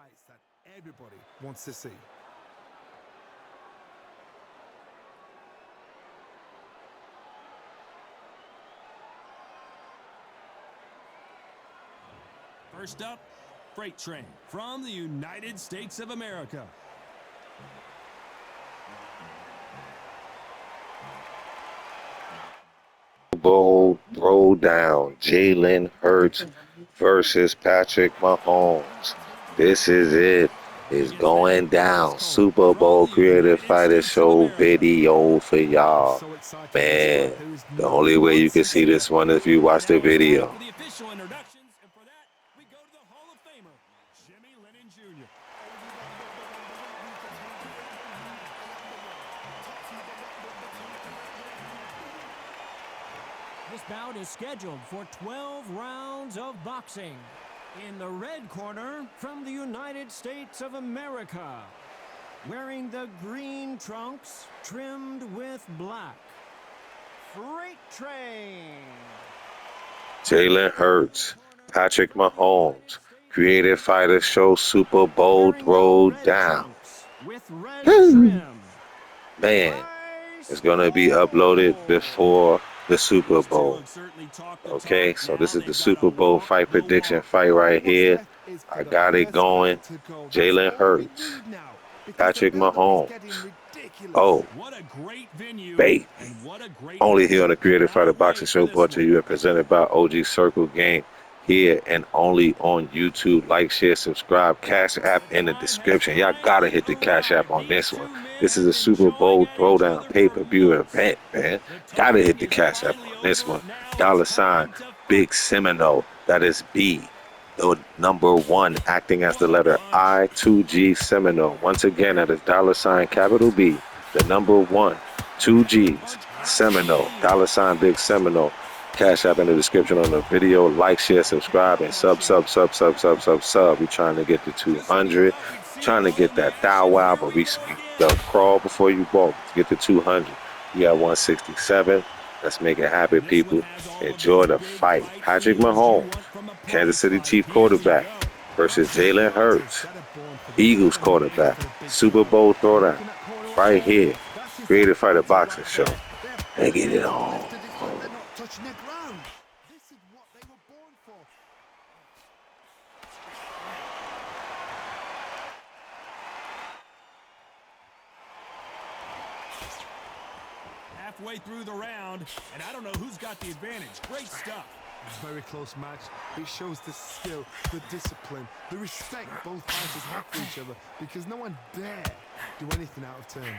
fights that everybody wants to see. First up, Freight Train from the United States of America. Bowl throwdown. Jalen Hurts versus Patrick Mahomes. This is it. It's going down. Super Bowl Creative Fighter Show video for y'all. Man, the only way you can see this one is if you watch the video. For the official introductions, and for that, we go to the Hall of Famer, Jimmy Lennon Jr. This bout is scheduled for 12 rounds of boxing. In the red corner, from the United States of America, wearing the green trunks trimmed with black, Freight Train. Jalen Hurts, Patrick Mahomes, Creative Fighter Show Super Bowl throwdown. With red trim. Man, it's going to be uploaded before the Super Bowl. Okay, so this is the Super Bowl fight prediction fight right here. I got it going. Jalen Hurts, Patrick Mahomes. Oh, baby. Only here on the Creative Fighter Boxing Show, brought to you and presented by OG Circle Game. Here and only on YouTube. Like, share, subscribe. Cash App in the description. Y'all gotta hit the Cash App on this one. This is a Super Bowl throwdown pay-per-view event, man. Gotta hit the Cash App on this one. $ Big Seminole. That is B. The number 1 acting as the letter I, 2G Seminole. Once again, that is $ capital B. The number 1, 2 G's Seminole. $ Big Seminole. Cash App in the description on the video. Like, share, subscribe, and sub. We trying to get to 200. Trying to get that thou wow, but we the crawl before you walk. To get to 200. We got 167. Let's make it happen, people. Enjoy the fight. Patrick Mahomes, Kansas City Chief quarterback, versus Jalen Hurts, Eagles quarterback. Super Bowl throwdown. Right here. Creative Fighter Boxing Show. And get it on. Touching the ground. This is what they were born for. Halfway through the round, and I don't know who's got the advantage. Great stuff. Very close match. It shows the skill, the discipline, the respect both fighters have for each other, because no one dare do anything out of turn.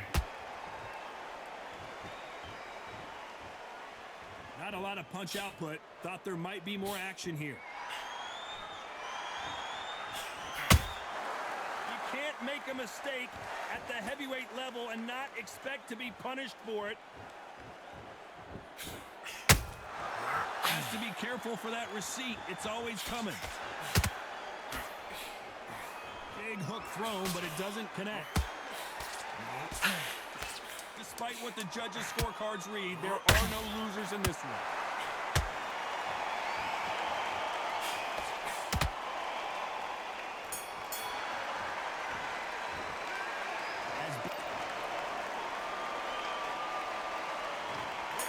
Not a lot of punch output. Thought there might be more action here. You can't make a mistake at the heavyweight level and not expect to be punished for it. Has to be careful for that receipt. It's always coming. Big hook thrown, but it doesn't connect. Despite what the judges' scorecards read, there are no losers in this one.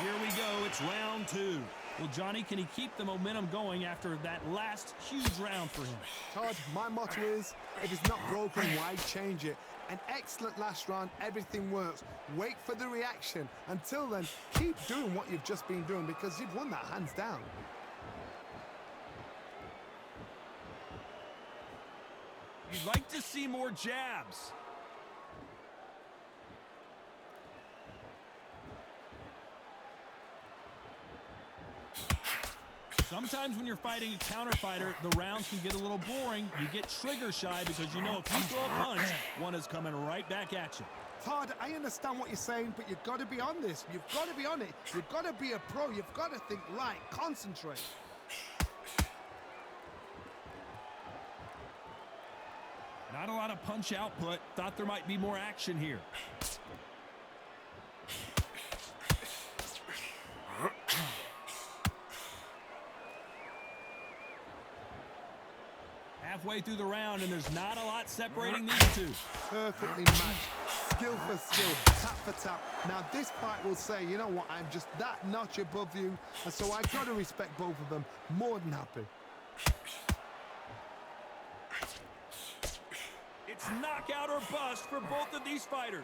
Here we go. It's round 2. Well, Johnny, can he keep the momentum going after that last huge round for him? Todd, my motto is, if it's not broken, why change it? An excellent last round, everything works. Wait for the reaction. Until then, keep doing what you've just been doing, because you've won that hands down. You'd like to see more jabs. Sometimes when you're fighting a counter fighter, the rounds can get a little boring. You get trigger shy because you know if you throw a punch, one is coming right back at you. Todd, I understand what you're saying, but you've got to be on this. You've got to be on it. You've got to be a pro. You've got to think right. Concentrate. Not a lot of punch output. Thought there might be more action here. Halfway halfway through the round, and there's not a lot separating these two. Perfectly matched, skill for skill, tap for tap. Now this fight will say, you know what, I'm just that notch above you, and so I've got to respect both of them. More than happy. It's knockout or bust for both of these fighters.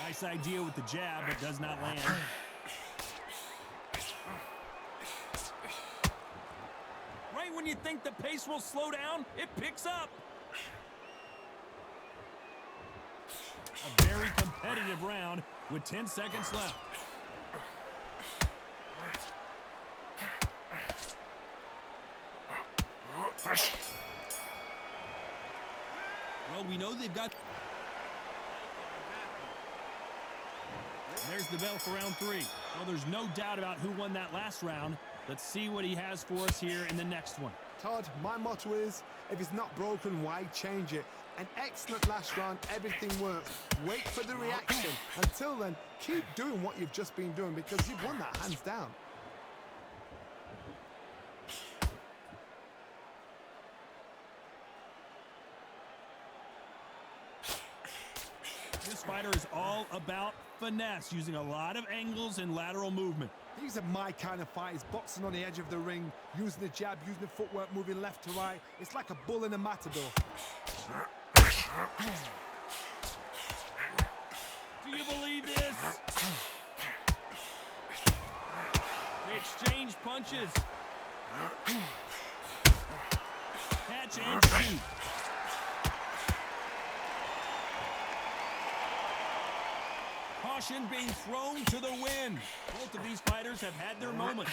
Nice idea with the jab, but does not land. Right when you think the pace will slow down, it picks up. A very competitive round with 10 seconds left. Well, we know they've got... There's the bell for round 3. Well, there's no doubt about who won that last round. Let's see what he has for us here in the next one. Todd, my motto is, if it's not broken, why change it? An excellent last round, everything works. Wait for the reaction. Until then, keep doing what you've just been doing because you've won that hands down. This fighter is all about finesse, using a lot of angles and lateral movement. These are my kind of fighters, boxing on the edge of the ring, using the jab, using the footwork, moving left to right. It's like a bull in a matador. Do you believe this? They exchange punches. Catch and shoot. Caution being thrown to the wind. Both of these fighters have had their moments.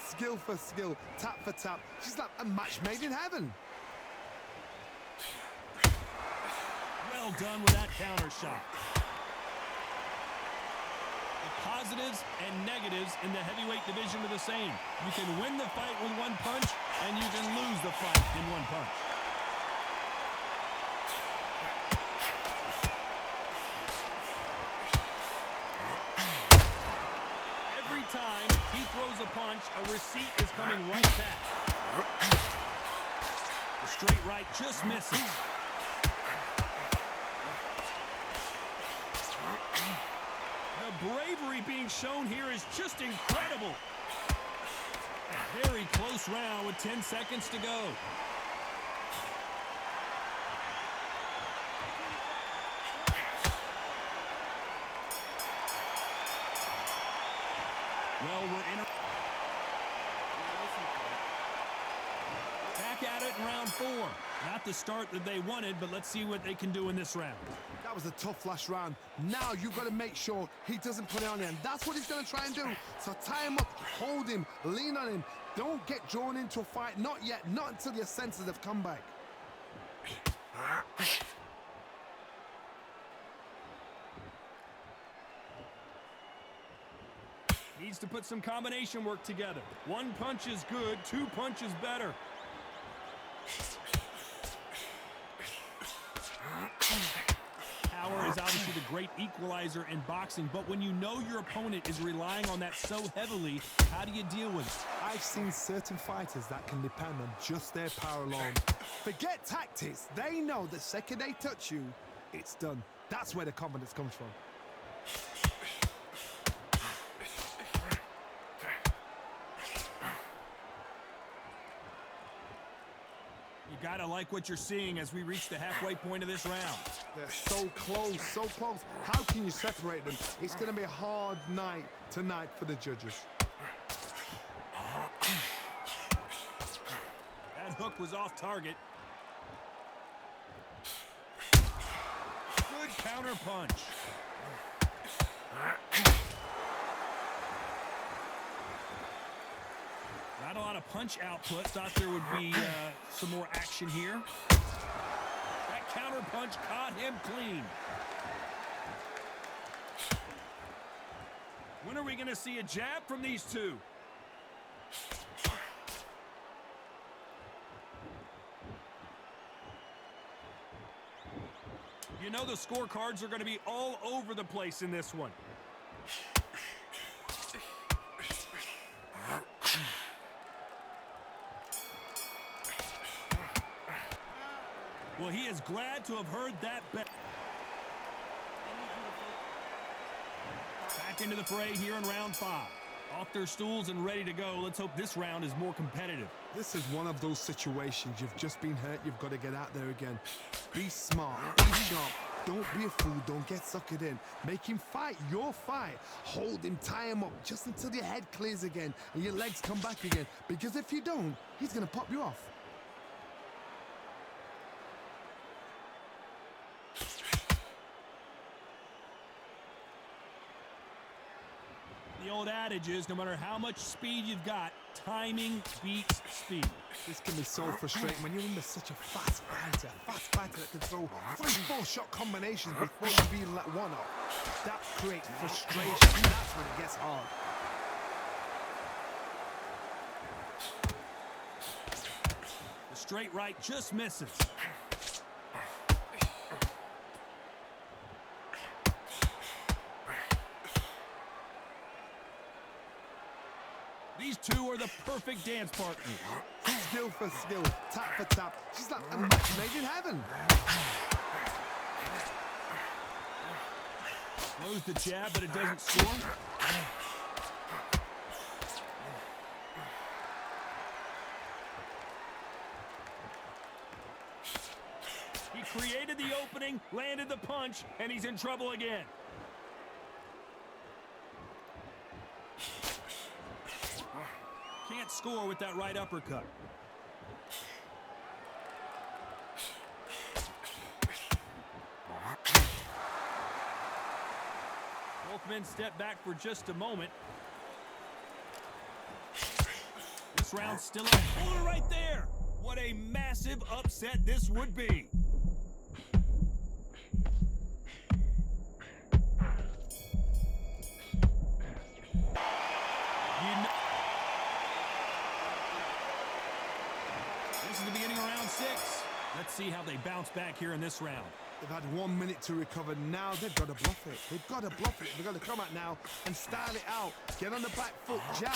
Skill for skill, tap for tap. She's like a match made in heaven. Well done with that counter shot. The positives and negatives in the heavyweight division are the same. You can win the fight with one punch, and you can lose the fight in one punch. Every time he throws a punch, a receipt is coming right back. The straight right just misses. The bravery being shown here is just incredible. Very close round with 10 seconds to go. Well, we're in. Back at it in round 4. Not the start that they wanted, but let's see what they can do in this round. That was a tough last round. Now you've got to make sure he doesn't put it on him. That's what he's going to try and do. So tie him up, hold him, lean on him. Don't get drawn into a fight. Not yet. Not until your senses have come back. Needs to put some combination work together. One punch is good, 2 punches better. Power is obviously the great equalizer in boxing, but when you know your opponent is relying on that so heavily, how do you deal with it? I've seen certain fighters that can depend on just their power alone. Forget tactics. They know the second they touch you, it's done. That's where the confidence comes from. You gotta like what you're seeing as we reach the halfway point of this round. They're so close, so close. How can you separate them? It's going to be a hard night tonight for the judges. That hook was off target. Good counter punch. Not a lot of punch output. Thought there would be some more action here. That counter punch caught him clean. When are we going to see a jab from these two? You know the scorecards are going to be all over the place in this one. Well, he is glad to have heard that bet. Back into the fray here in round 5. Off their stools and ready to go. Let's hope this round is more competitive. This is one of those situations. You've just been hurt. You've got to get out there again. Be smart. Be sharp. Don't be a fool. Don't get suckered in. Make him fight your fight. Hold him. Tie him up just until your head clears again and your legs come back again. Because if you don't, he's going to pop you off. The old adage is, no matter how much speed you've got, timing beats speed. This can be so frustrating when you're under such a fast fighter that can throw 3-4 shot combinations before you even let one off. That creates frustration. That's when it gets hard. The straight right just misses. These two are the perfect dance partners. Skill for skill, tap for tap. She's like a match made in heaven. Throws the jab, but it doesn't score. He created the opening, landed the punch, and he's in trouble again. Can't score with that right uppercut. Both men step back for just a moment. This round's still up. Oh, right there! What a massive upset this would be. This is the beginning of round 6. Let's see how they bounce back here in this round. They've had 1 minute to recover. Now they've got to bluff it. They've got to bluff it. They've got to come out now and style it out. Get on the back foot, jab,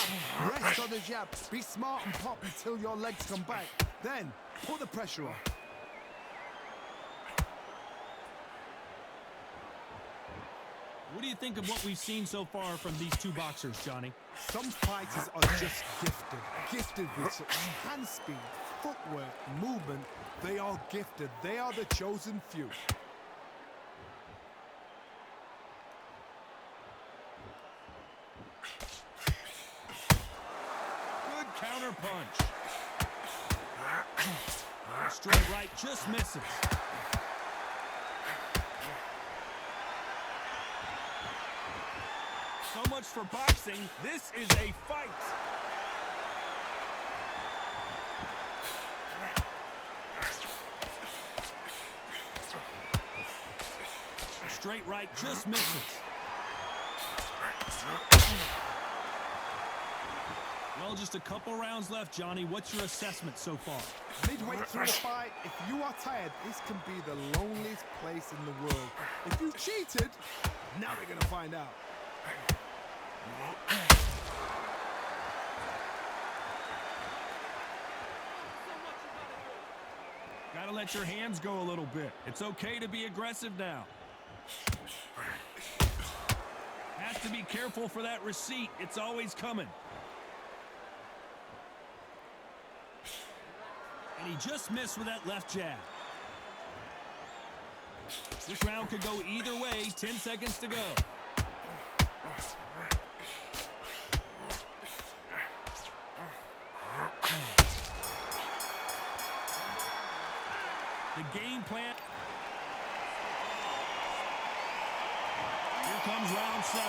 rest on the jab. Be smart and pop until your legs come back. Then put the pressure on. What do you think of what we've seen so far from these two boxers, Johnny? Some fighters are just gifted with such hand speed, footwork, movement. They are gifted. They are the chosen few. Good counter punch. Straight right just misses. So much for boxing. This is a fight. Straight right just misses. Well, just a couple rounds left, Johnny. What's your assessment so far? Midway through the fight, if you are tired, this can be the loneliest place in the world. If you cheated, now we're going to find out. Gotta let your hands go a little bit. It's okay to be aggressive now. Has to be careful for that receipt. It's always coming. And he just missed with that left jab. This round could go either way. 10 seconds to go. The game plan. Here comes round 7.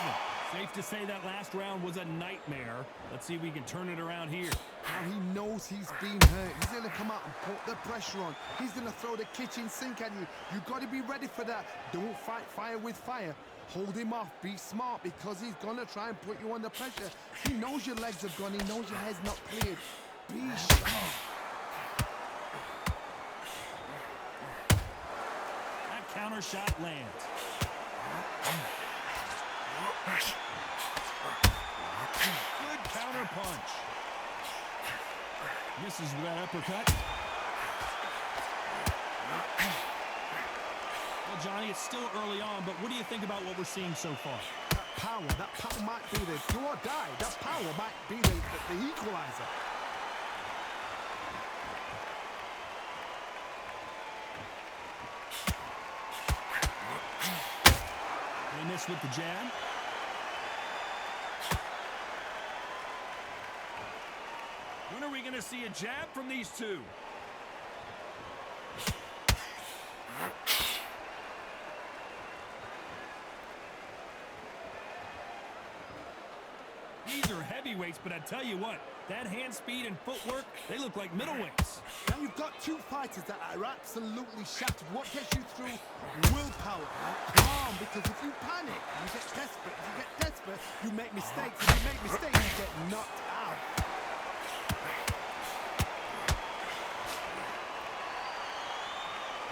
Safe to say that last round was a nightmare. Let's see if we can turn it around here. Now he knows he's been hurt. He's going to come out and put the pressure on. He's going to throw the kitchen sink at you. You've got to be ready for that. Don't fight fire with fire. Hold him off. Be smart because he's going to try and put you under pressure. He knows your legs have gone. He knows your head's not cleared. Be sharp. That counter shot lands. Good counter punch. Misses with that uppercut. certainly it's still early on, but what do you think about what we're seeing so far? That power might be the do or die. That power might be the equalizer. They miss with the jab. When are we going to see a jab from these two? These are heavyweights, but I tell you what, that hand speed and footwork, they look like middleweights. Now you've got two fighters that are absolutely shattered. What gets you through? Willpower. Calm, because if you panic, you get desperate. If you get desperate, you make mistakes. If you make mistakes, you get knocked out.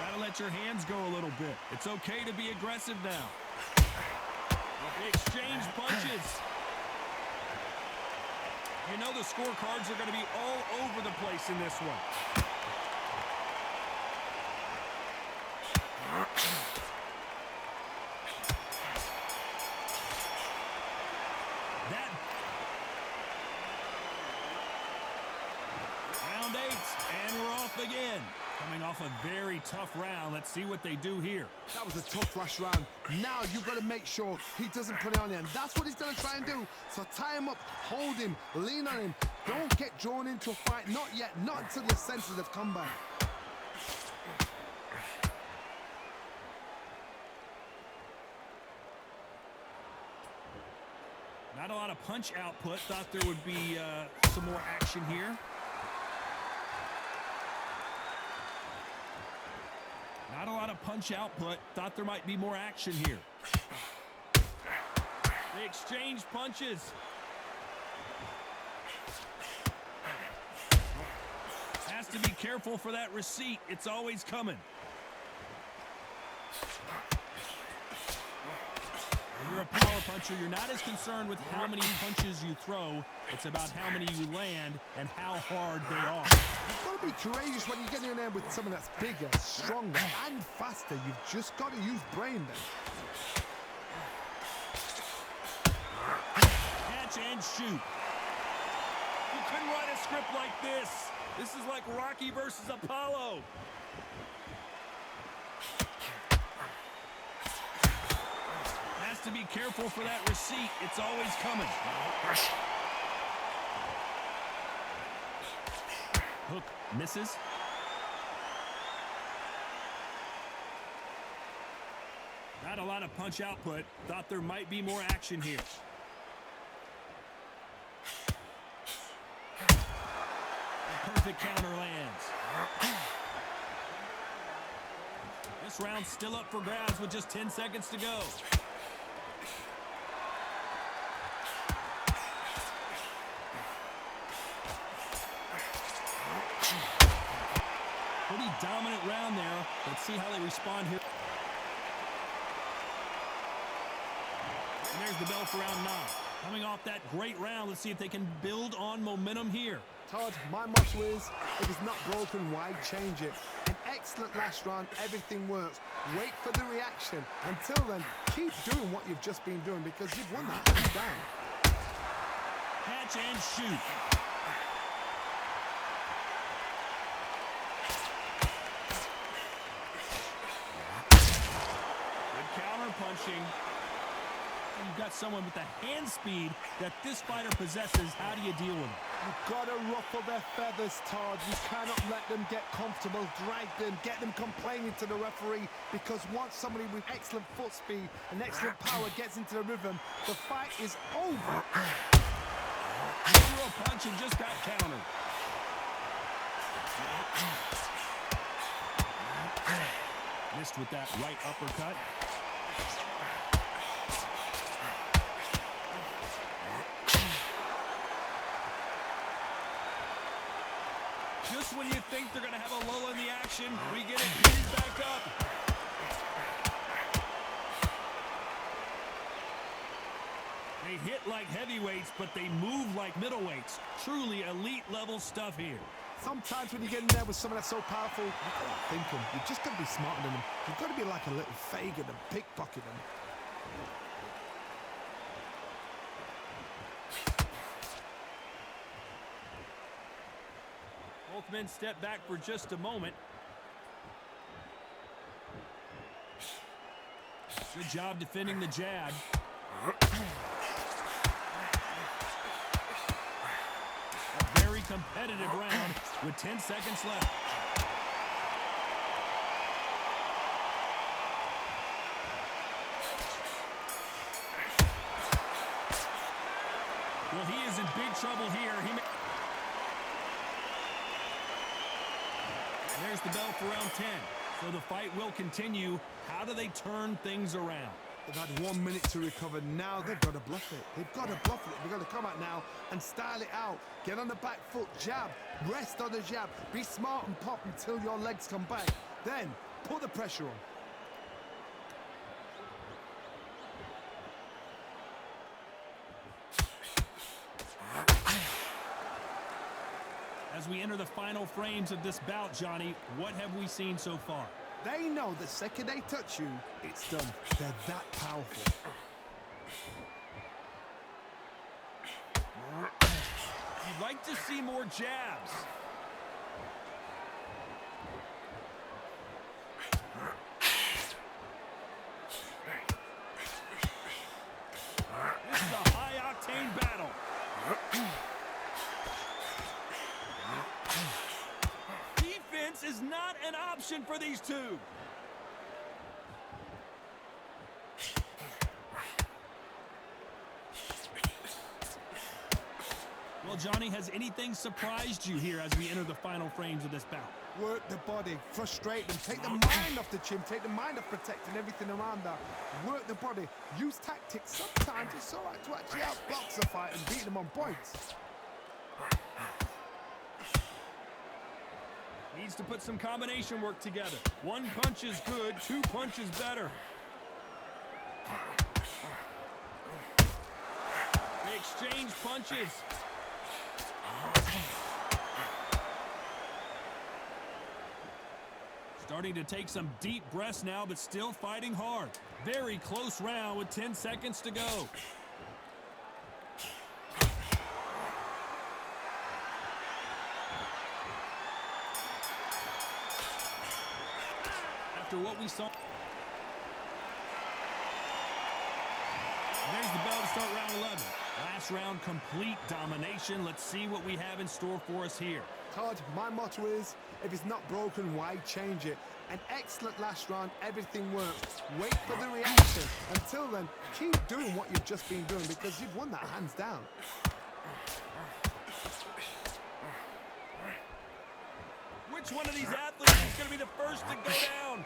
Gotta let your hands go a little bit. It's okay to be aggressive now. They exchange punches. You know the scorecards are going to be all over the place in this one. Round 8, and we're off again. Coming off a very tough round. Let's see what they do here. That was a tough last round. Now you've got to make sure he doesn't put it on you, and that's what he's going to try and do. So tie him up, hold him, lean on him. Don't get drawn into a fight. Not yet. Not until your senses have come back. Not a lot of punch output. Thought there would be some more action here. Not a lot of punch output. Thought there might be more action here. They exchange punches. Has to be careful for that receipt. It's always coming. When you're a power puncher, you're not as concerned with how many punches you throw. It's about how many you land and how hard they are. You've got to be courageous when you get in there with someone that's bigger, stronger, and faster. You've just got to use brain then. Catch and shoot. You couldn't write a script like this. This is like Rocky versus Apollo. Has to be careful for that receipt. It's always coming. Hook misses. Not a lot of punch output. Thought there might be more action here. A perfect counter lands. This round's still up for grabs with just 10 seconds to go. Pretty dominant round there. Let's see how they respond here. And there's the bell for round 9. Coming off that great round, let's see if they can build on momentum here. Todd, my motto is, if it's not broken, why change it? An excellent last round, everything works. Wait for the reaction. Until then, keep doing what you've just been doing because you've won that hands down. Catch and shoot. Punching. You've got someone with the hand speed that this fighter possesses. How do you deal with it? You've got to ruffle their feathers, Todd. You cannot let them get comfortable, drag them, get them complaining to the referee, because once somebody with excellent foot speed and excellent power gets into the rhythm, the fight is over. He threw a punch and just got countered. Missed with that right uppercut. Just when you think they're going to have a lull in the action, we get it heated back up. They hit like heavyweights, but they move like middleweights. Truly elite level stuff here. Sometimes when you get in there with someone that's so powerful, you've got to think them. You've just got to be smarter than them. You've got to be like a little Fagin and pickpocket them. Both men step back for just a moment. Good job defending the jab. A very competitive round with 10 seconds left. Well, he is in big trouble here. There's the bell for round 10. So the fight will continue. How do they turn things around? They've had 1 minute to recover. Now they've got to bluff it. They've got to bluff it. They've got to come out now and style it out. Get on the back foot, jab, rest on the jab. Be smart and pop until your legs come back. Then put the pressure on. As we enter the final frames of this bout, Johnny, what have we seen so far? They know the second they touch you, it's done. They're that powerful. You'd like to see more jabs. This is a high-octane battle. Defense is not an option for these two. Well, Johnny, has anything surprised you here as we enter the final frames of this bout? Work the body, frustrate them, take the mind off the chin, take the mind off protecting everything around that. Work the body, use tactics. Sometimes it's all right to actually outbox a fight and beat them on points. Needs to put some combination work together. One punch is good, two punches better. They exchange punches. Starting to take some deep breaths now, but still fighting hard. Very close round with 10 seconds to go. After what we saw. There's the bell to start round 11. Last round, complete domination. Let's see what we have in store for us here. Todd, my motto is, if it's not broken, why change it? An excellent last round, everything works. Wait for the reaction. Until then, keep doing what you've just been doing because you've won that hands down. Which one of these athletes is going to be the first to go down?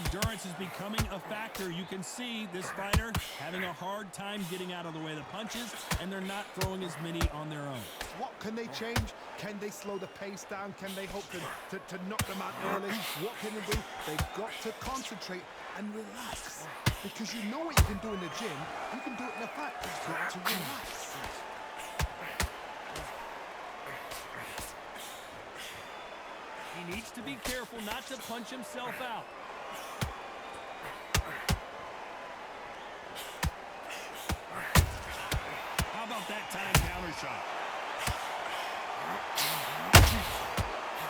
Endurance is becoming a factor. You can see this fighter having a hard time getting out of the way of the punches, and they're not throwing as many on their own. What can they change? Can they slow the pace down? Can they hope to knock them out early? What can they do? They've got to concentrate and relax. Because you know what you can do in the gym, you can do it in the fight. You've got to relax. He needs to be careful not to punch himself out. How about that time counter shot?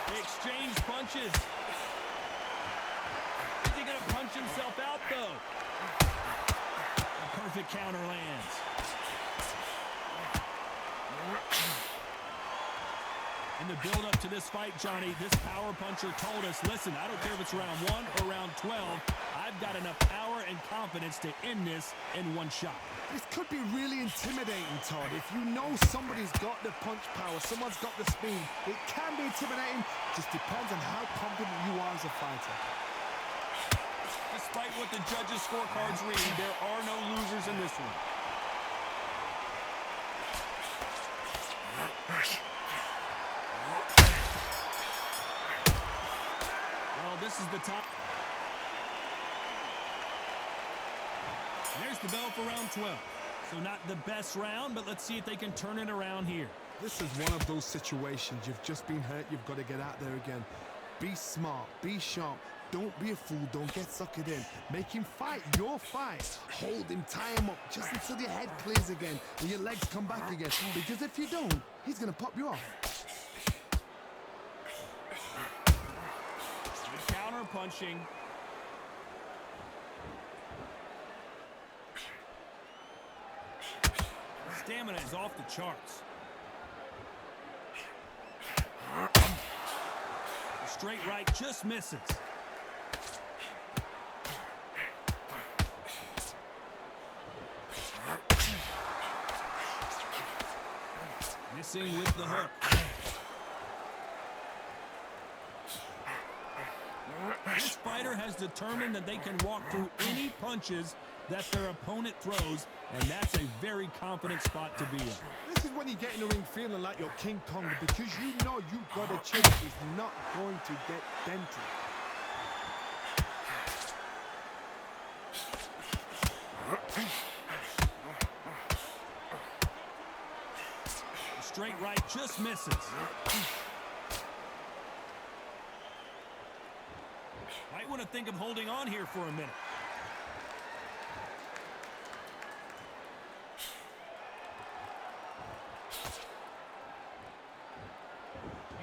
They exchange punches. Is he going to punch himself out, though? A perfect counter lands. In the build-up to this fight, Johnny, this power puncher told us, listen, I don't care if it's round 1 or round 12, I've got enough power and confidence to end this in one shot. This could be really intimidating, Todd. If you know somebody's got the punch power, someone's got the speed, it can be intimidating. Just depends on how confident you are as a fighter. Despite what the judges' scorecards read, there are no losers in this one. Well, this is the top. There's the bell for round 12. So not the best round, but let's see if they can turn it around here. This is one of those situations. You've just been hurt. You've got to get out there again. Be smart. Be sharp. Don't be a fool. Don't get suckered in. Make him fight your fight. Hold him. Tie him up just until your head clears again and your legs come back again. Because if you don't, he's going to pop you off. Good counter punching. Stamina is off the charts. The straight right just misses. Missing with the hook. This fighter has determined that they can walk through any punches that their opponent throws, and that's a very confident spot to be in. This is when you get in the ring feeling like you're King Kong because you know you've got a chip is not going to get dented. Straight right just misses. Might want to think of holding on here for a minute.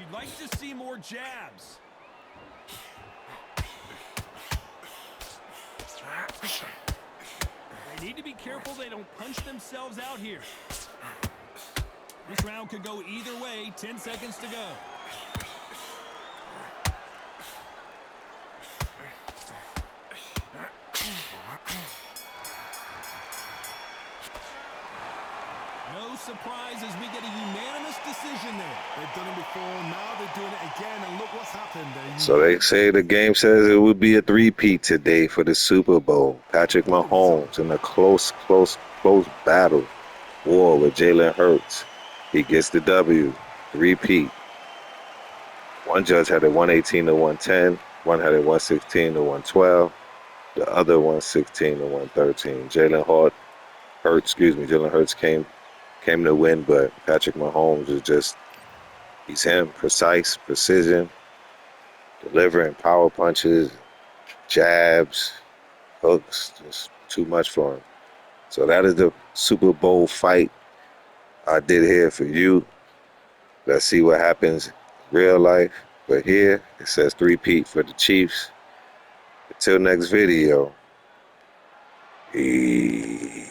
You'd like to see more jabs. They need to be careful they don't punch themselves out here. This round could go either way. 10 seconds to go. No surprise as we get a unanimous decision there. They've done it before, now they're doing it again, and look what's happened. So they say the game says it would be a three-peat today for the Super Bowl. Patrick Mahomes in a close battle war with Jalen Hurts. He gets the W. Three-peat. One judge had it 118 to 110. One had it 116 to 112. The other 116 to 113. Jalen Hurts came to win, but Patrick Mahomes is just, he's him. Precise, precision, delivering power punches, jabs, hooks, just too much for him. So that is the Super Bowl fight I did here for you. Let's see what happens in real life. But here, it says three-peat for the Chiefs. Until next video. Peace.